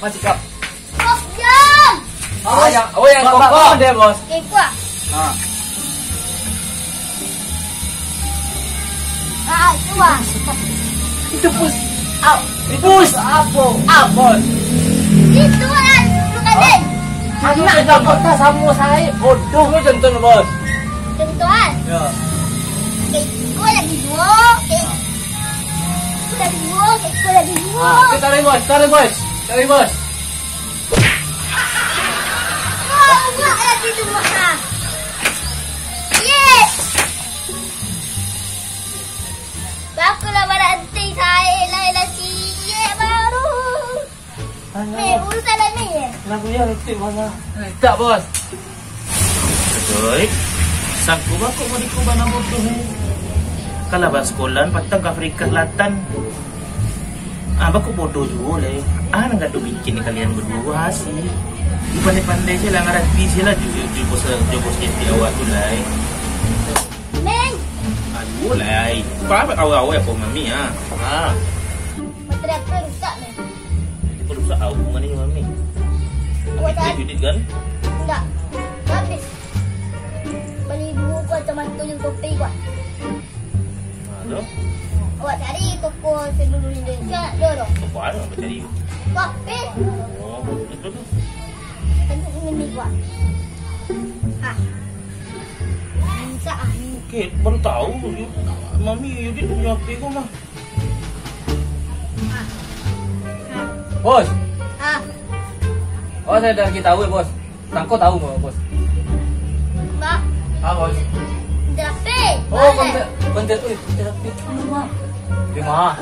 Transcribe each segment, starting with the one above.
Masih kap. Kok jam. Yang kokoh deh bos. Okay, kuat. Ah. Itu ah. Itu push up. Push up bos. Itu kan. Bukan deh. Anak Dakota sama saya bodoh lu contoh bos. Contohan. Ya. Kekku lagi dua. Kekku lagi dua. Kekku lagi dua. Tarik bos. Wah, buat lagi dua. Yes. Bakulah berhenti saya lagi. Ye baru. Urusan lain ni. Lagunya itu mana? Tak bos. Joy, sangku aku mau dikuban nama tu. Kalau bahas sekolah, patang ke Afrika Selatan. Baku bodoh juga leh. Nggak tu bikin kalian berdua hasil. Pandai-pandai je lah ngarati je lah jobos jadi awak tu lah. Neng. Aduh lah. Apa awak apa mami ah? Materi apa rusak ni? Itu rusak awak mana ni mami? Awak tak? Judit kan? Enggak. Habis. Beli buku macam tu yang topi kuat. Aduh. Awak cari toko seluruh Indonesia ada dong. Apa ada nak cari? Topi. Oh, itu tu. Tentu ingin ni kuat. Bisa ah. Okay, baru tahu. Mami Yudit punya HP kau mah. Bos. Ah. Saya dah kita tahu bos. Sangko tahu nggak bos? Mbak. Bos. Topi. Konten mana? Di mana?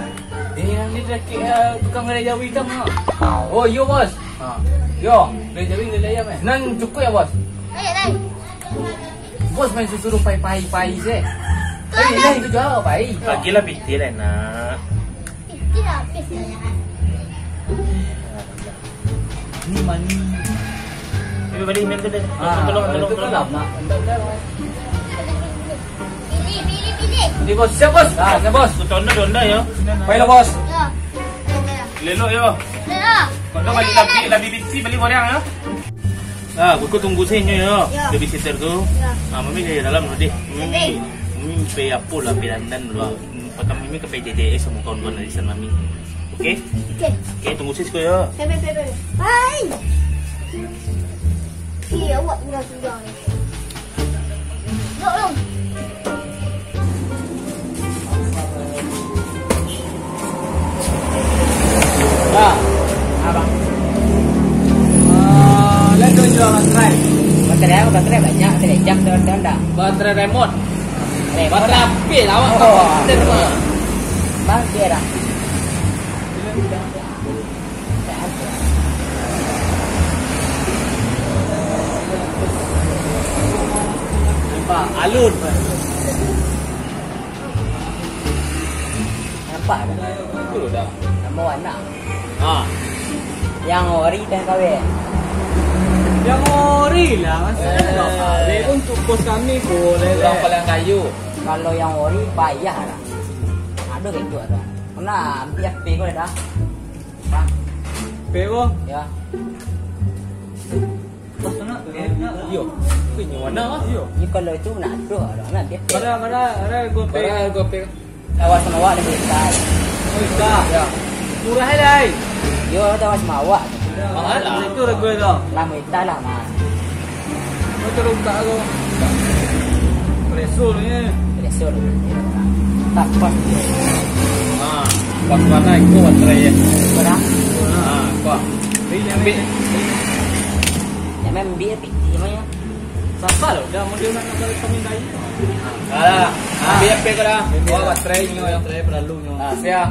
Ini yang di dekat tukang gerai Jawi tu mah. Oh, yo bos. Yo, gerai Jawi gerai ayam eh. Nan cukup ya bos? Ayo. Bos main suruh pai je. Ini itu jual pai. Bagilah piti lah nak. Piti habis ya. Ini mani. Ibu balik email tu deh. Tolong. Nak. Pilih. Ini bos, siap bos. Siap bos. Tonda ya. Baiklah bos. Ya. Lelok yo. Ya. Kau balik lagi bisi balik orang ya. Aku tunggu sini yo. Ya. Dia visitor tu. Ya. Mami dari dalam dulu deh. Baik. Mami pay apa lah pilandan dulu. Pertama Mimi ke PJDS sama kawan-kawan dari sana Mami. Okey? Okey, tunggu sini kau ya. Bye. Iya, awak sudah ni. Jom. Abang. Let's jual baterai. Baterai banyak, baterai jam dah. Baterai remote. Baterai api lah awak. Bang dia dah. Nampak alun. Nampak dah. Itu dah. Nama warna. Yang ori dah kahwin. Yang ori lah. Maksudnya untuk kos kami boleh. Orang paling kayu. Kalau yang ori bayar lah. Ada gitu ada. Pernah ambil FP kau dah. Bang. Pero. Ya. Bos nak tu. Yo. Punya mana? Yo. Ni kalau itu nak ada nak dia. Ada gope. Awas sama awak dia berita. Oh, ya. Murah lah. Yo ada awas sama awak. Mahal lah. Itu rego dah. Lama kita lah mah. Macam ruka tu. Presul ni. Presul. Tak pas. Pas mana ikut baterai ya. Berapa? Kuat. Ini ambil. Yang memang dia piti namanya. Siapa lo? Dah model nak balik kami dah. Ambil apa kau dah? Wah baterai ni yang baterai perlu ni. Siap.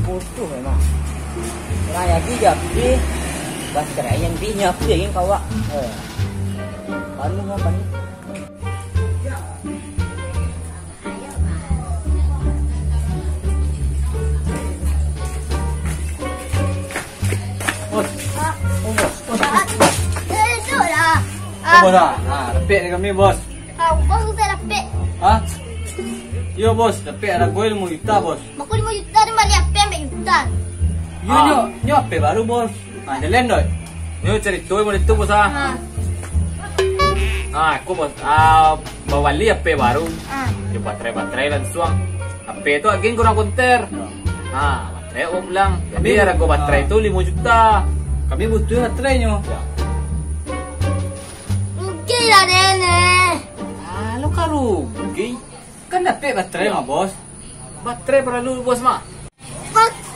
Bodoh memang. Orang yang dia pergi baterai yang dia nyapi yang kau awak. Kamu apa ni? Bos dah. Lepek ni kami bos. Bos saya lepek. Yo bos, lepek ada goil mu juta bos. Maku 5 juta ni balik apa ambil juta. Nyo HP baru bos. Nah, jalan doi. Nyo cerita mau itu bos ah. Ah. Nah, aku bos bawa li HP baru. Ah. Yung baterai langsung. HP itu aging kurang konter. Nah, baterai om lang. Jadi harga baterai itu 5 juta. Kami butuh baterai nyo. Rugi lah nenek. Lo karugi. Kan HP baterai mah bos. Baterai perlu bos mah. Pak.